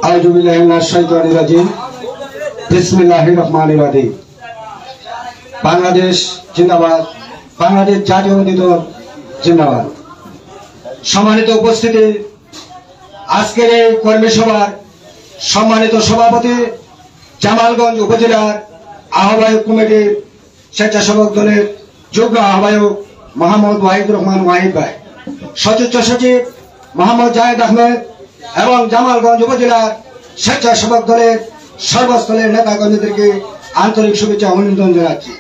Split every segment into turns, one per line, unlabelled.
আউযু বিল্লাহি মিনাশ শাইতানির রাজিম। বিসমিল্লাহির রহমানির রহিম। বাংলাদেশ জিন্দাবাদ, বাংলাদেশ জাতীয়তাবাদী দল জিন্দাবাদ। সম্মানিত উপস্থিতি, আজকের এই কর্মী সভার সম্মানিত সভাপতি, জামালগঞ্জ উপজেলার আহ্বায়ক কমিটির স্বেচ্ছাসেবক দলের যুগ্ম আহ্বায়ক মোহাম্মদ ওয়াহিদুর রহমান ওয়াহিদ ভাই, সচিব সচিব মোহাম্মদ জাহেদ আহমেদ এবং জামালগঞ্জ উপজেলার স্বেচ্ছাসেবক দলের সর্বস্তরের নেতা কর্মীদেরকে আন্তরিক শুভেচ্ছা অভিনন্দন জানাচ্ছি।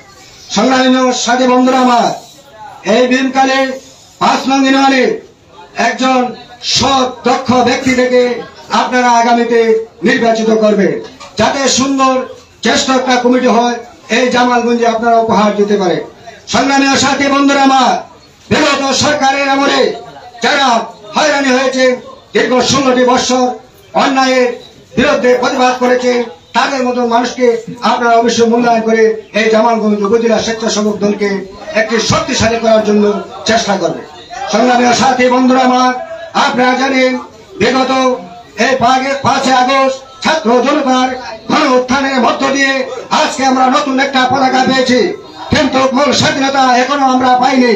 সংগ্রামী সাথী বন্ধুরা আমার, এই ভীমকালে 5 নং ইউনিয়নে একজন সৎ দক্ষ ব্যক্তি থেকে আপনারা আগামীতে নির্বাচিত করবেন, যাতে সুন্দর জ্যেষ্ঠ একটা কমিটি হয়, এই জামালগঞ্জে আপনারা উপহার দিতে পারে। সংগ্রামী সাথী বন্ধুরা আমার, বিগত সরকারের আমলে যারা হয়রানি হয়েছে, দীর্ঘ 16টি বৎসর অন্যায়ের বিরুদ্ধে প্রতিবাদ করেছে, তাদের মতো মানুষকে আপনারা অবশ্যই মূল্যায়ন করে এই জামালগঞ্জ উপজেলা স্বেচ্ছাসেবক দলকে একটি শক্তিশালী করার জন্য চেষ্টা করবে। সংগ্রামী সাথী বন্ধুরা আমার, আপনারা জানেন বিগত এই 5 আগস্ট ছাত্র জনতার গণ উত্থানের মধ্য দিয়ে আজকে আমরা নতুন একটা পতাকা পেয়েছি, কিন্তু মূল স্বাধীনতা এখনো আমরা পাইনি।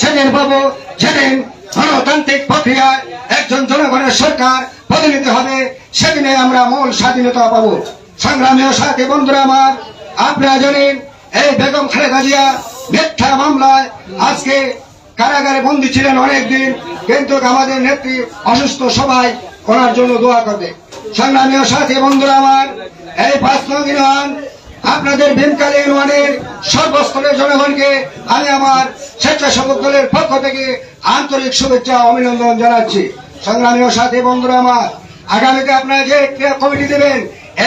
সেদিন পাবো যেদিন গণতান্ত্রিক প্রক্রিয়ায় একজন জনগণের সরকার প্রতিনিধি হবে, সেদিনে আমরা মূল স্বাধীনতা পাবো। সংগ্রামী সাথী বন্ধুরা আমার, আপনারা জানেন এই বেগম খালেদা জিয়া মিথ্যা মামলায় আজকে কারাগারে বন্দী ছিলেন অনেকদিন, কিন্তু আমাদের নেত্রী অসুস্থ, সবাই ওনার জন্য দোয়া করবে। সংগ্রামী সাথী বন্ধুরা আমার, এই 5 নং ইউনিয়ন আপনাদের ভীমকালী ইউনিয়নের সর্বস্তরের জনগণকে আমি আমার স্বেচ্ছাসেবক দলের পক্ষ থেকে আন্তরিক শুভেচ্ছা অভিনন্দন জানাচ্ছি। সংগ্রামী সাথী বন্ধুরা আমার, আগামীতে আপনারা যে কমিটি দেবেন,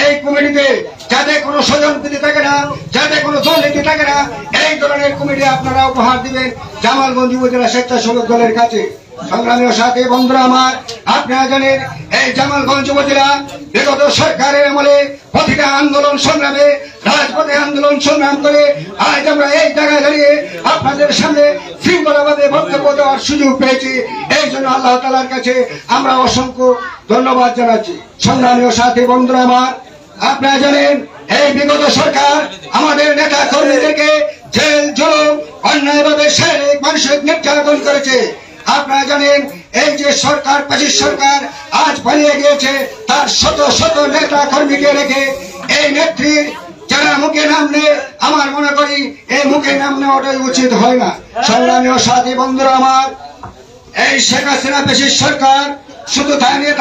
এই কমিটিতে যাতে কোনো স্বজনপ্রীতি থাকে না, যাতে কোনো দুর্নীতি থাকে না, এই ধরনের কমিটি আপনারা উপহার দিবেন জামালগঞ্জ উপজেলা স্বেচ্ছাসেবক দলের কাছে। সংগ্রামী সাথী বন্ধুরা আমার, আপনারা জানেন এই জামালগঞ্জ উপজেলা বিগত সরকারের আমলে প্রতিটা আন্দোলন সংগ্রামে রাজপথে আন্দোলন সংগ্রাম করে আজ আমরা এই জায়গায় দাঁড়িয়ে আপনাদের সামনে শৃঙ্খলাভাবে বক্তব্য দেওয়ার সুযোগ পেয়েছি। এই জন্য আল্লাহ তাআলার কাছে আমরা অসংখ্য ধন্যবাদ জানাচ্ছি। সংগ্রামী সাথী বন্ধুরা আমার, আপনারা জানেন এই বিগত সরকার আমাদের নেতা কর্মীদেরকে জেল জুলুম অন্যায়ভাবে শারীরিক মানসিক নির্যাতন করেছে। আপনারা জানেন এই যে সরকার, ফ্যাসিস্ট সরকার আজ পালিয়ে গিয়েছে, তার শত শত নেতা কর্মীকে রেখে এই নেত্রীর যারা মুখে নাম নেয়, আমার মনে করি এই মুখে নাম নেওয়াটাই উচিত হয় না। সংগ্রামী সাথী বন্ধুরা আমার, এই শেখ হাসিনা ফ্যাসিস্ট সরকার শুধু তাই নিয়ে